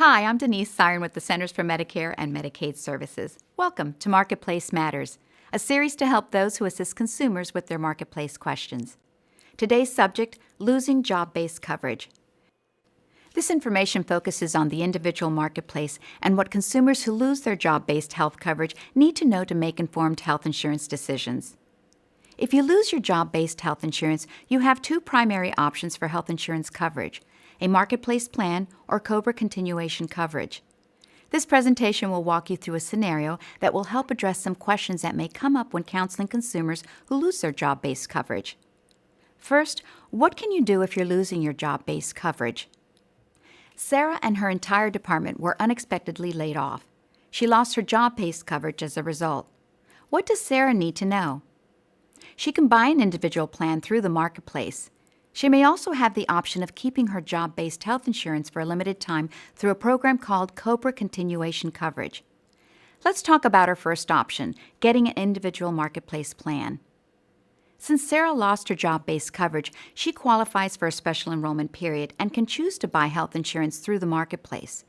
Hi, I'm Denise Siren with the Centers for Medicare and Medicaid Services. Welcome to Marketplace Matters, a series to help those who assist consumers with their marketplace questions. Today's subject, losing job-based coverage. This information focuses on the individual marketplace and what consumers who lose their job-based health coverage need to know to make informed health insurance decisions. If you lose your job-based health insurance, you have two primary options for health insurance coverage: a marketplace plan or COBRA continuation coverage. This presentation will walk you through a scenario that will help address some questions that may come up when counseling consumers who lose their job-based coverage. First, what can you do if you're losing your job-based coverage? Sarah and her entire department were unexpectedly laid off. She lost her job-based coverage as a result. What does Sarah need to know? She can buy an individual plan through the marketplace. She may also have the option of keeping her job-based health insurance for a limited time through a program called COBRA continuation coverage. Let's talk about her first option, getting an individual marketplace plan. Since Sarah lost her job-based coverage, she qualifies for a special enrollment period and can choose to buy health insurance through the marketplace.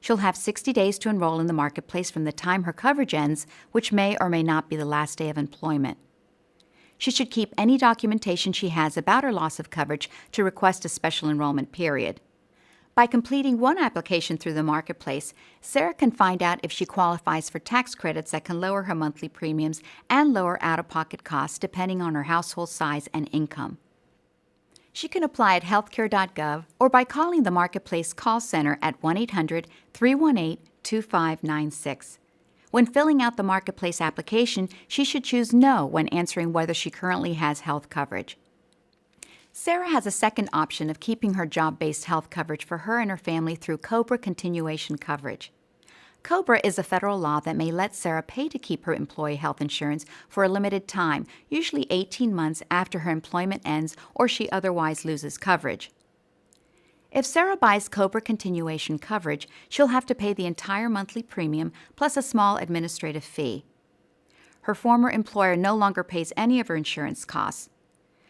She'll have 60 days to enroll in the marketplace from the time her coverage ends, which may or may not be the last day of employment. She should keep any documentation she has about her loss of coverage to request a special enrollment period. By completing one application through the marketplace, Sarah can find out if she qualifies for tax credits that can lower her monthly premiums and lower out-of-pocket costs depending on her household size and income. She can apply at HealthCare.gov or by calling the Marketplace call center at 1-800-318-2596. When filling out the Marketplace application, she should choose No when answering whether she currently has health coverage. Sarah has a second option of keeping her job-based health coverage for her and her family through COBRA continuation coverage. COBRA is a federal law that may let Sarah pay to keep her employee health insurance for a limited time, usually 18 months after her employment ends or she otherwise loses coverage. If Sarah buys COBRA continuation coverage, she'll have to pay the entire monthly premium plus a small administrative fee. Her former employer no longer pays any of her insurance costs.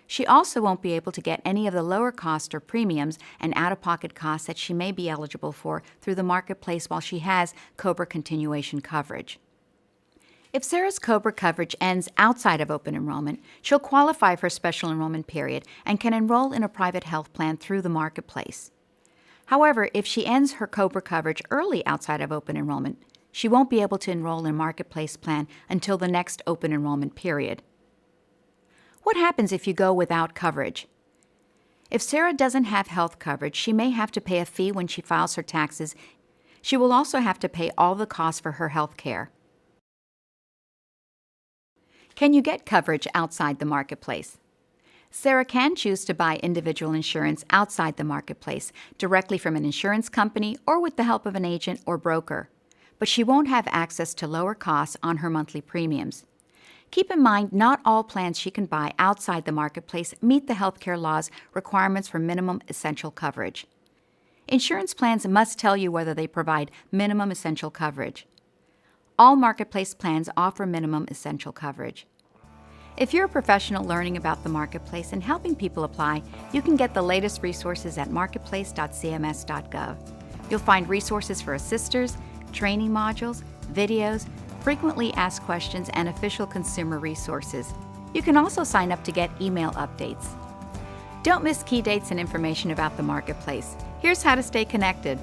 She also won't be able to get any of the lower cost or premiums and out-of-pocket costs that she may be eligible for through the marketplace while she has COBRA continuation coverage. If Sarah's COBRA coverage ends outside of open enrollment, she'll qualify for a special enrollment period and can enroll in a private health plan through the marketplace. However, if she ends her COBRA coverage early outside of open enrollment, she won't be able to enroll in a marketplace plan until the next open enrollment period. What happens if you go without coverage? If Sarah doesn't have health coverage, she may have to pay a fee when she files her taxes. She will also have to pay all the costs for her health care. Can you get coverage outside the marketplace? Sarah can choose to buy individual insurance outside the marketplace, directly from an insurance company or with the help of an agent or broker, but she won't have access to lower costs on her monthly premiums. Keep in mind, not all plans she can buy outside the marketplace meet the healthcare law's requirements for minimum essential coverage. Insurance plans must tell you whether they provide minimum essential coverage. All marketplace plans offer minimum essential coverage. If you're a professional learning about the marketplace and helping people apply, you can get the latest resources at marketplace.cms.gov. You'll find resources for assisters, training modules, videos, frequently asked questions, and official consumer resources. You can also sign up to get email updates. Don't miss key dates and information about the marketplace. Here's how to stay connected.